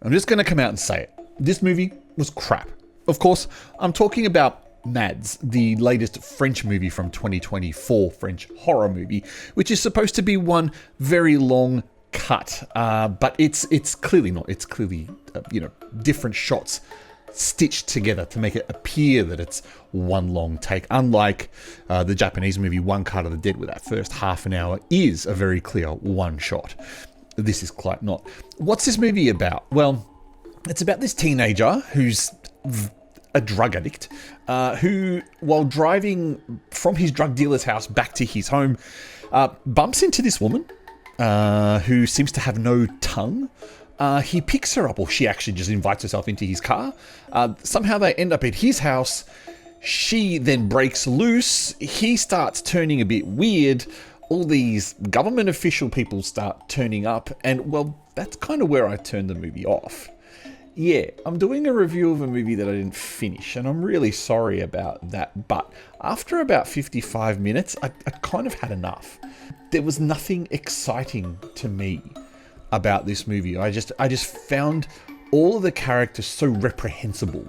I'm just going to come out and say it. This movie was crap. Of course, I'm talking about MADS, the latest French movie from 2024, French horror movie, which is supposed to be one very long cut, but it's clearly not. It's clearly, different shots stitched together to make it appear that it's one long take, unlike the Japanese movie One Cut of the Dead, where that first half an hour is a very clear one shot. This is quite not. What's this movie about? Well, it's about this teenager who's a drug addict, who, while driving from his drug dealer's house back to his home, bumps into this woman who seems to have no tongue. He picks her up, or she actually just invites herself into his car. Somehow they end up at his house. She then breaks loose. He starts turning a bit weird. All these government official people start turning up. And, well, that's kind of where I turned the movie off. Yeah, I'm doing a review of a movie that I didn't finish, and I'm really sorry about that. But after about 55 minutes, I kind of had enough. There was nothing exciting to me about this movie. I just found all of the characters so reprehensible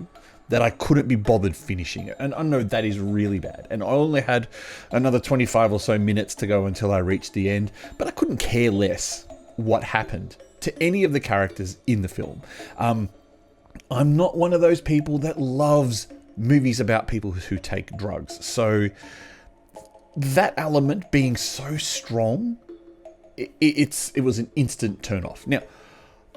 that I couldn't be bothered finishing it. And I know that is really bad. And I only had another 25 or so minutes to go until I reached the end, but I couldn't care less what happened to any of the characters in the film. I'm not one of those people that loves movies about people who take drugs. So that element being so strong, it was an instant turn off. Now,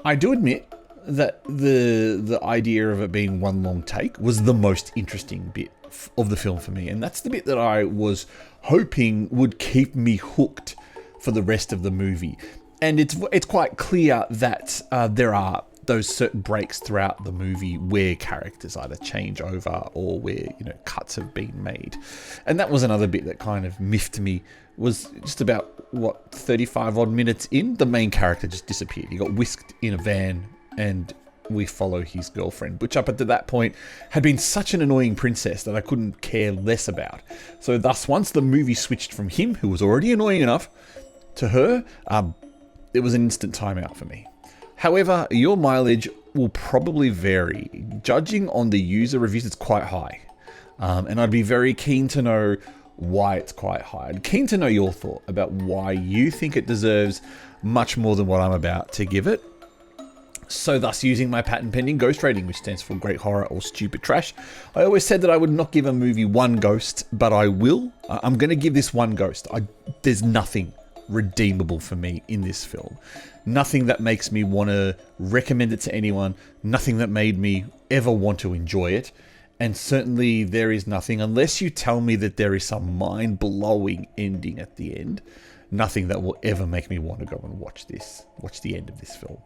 I do admit that the idea of it being one long take was the most interesting bit of the film for me. And that's the bit that I was hoping would keep me hooked for the rest of the movie. And it's quite clear that there are those certain breaks throughout the movie where characters either change over or where, cuts have been made. And that was another bit that kind of miffed me. Was just about, 35 odd minutes in, the main character just disappeared. He got whisked in a van and we follow his girlfriend, which up until that point had been such an annoying princess that I couldn't care less about. So thus, once the movie switched from him, who was already annoying enough, to her, it was an instant timeout for me. However, your mileage will probably vary. Judging on the user reviews, it's quite high. And I'd be very keen to know why it's quite high. I'm keen to know your thought about why you think it deserves much more than what I'm about to give it. So thus, using my patent pending ghost rating, which stands for great horror or stupid trash, I always said that I would not give a movie one ghost, but I will. I'm going to give this one ghost. There's nothing redeemable for me in this film. Nothing that makes me want to recommend it to anyone. Nothing that made me ever want to enjoy it. And certainly there is nothing, unless you tell me that there is some mind-blowing ending at the end, nothing that will ever make me want to go and watch the end of this film.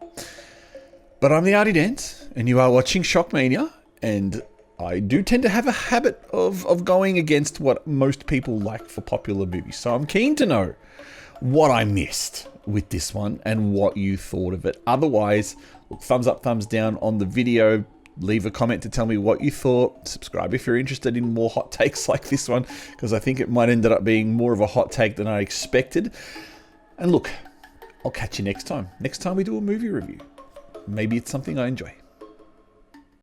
But I'm the Artie Dent, and you are watching Shockmania, and I do tend to have a habit of going against what most people like for popular movies. So I'm keen to know what I missed with this one and what you thought of it. Otherwise, look, thumbs up, thumbs down on the video. Leave a comment to tell me what you thought. Subscribe if you're interested in more hot takes like this one, because I think it might end up being more of a hot take than I expected. And look, I'll catch you next time. Next time we do a movie review. Maybe it's something I enjoy.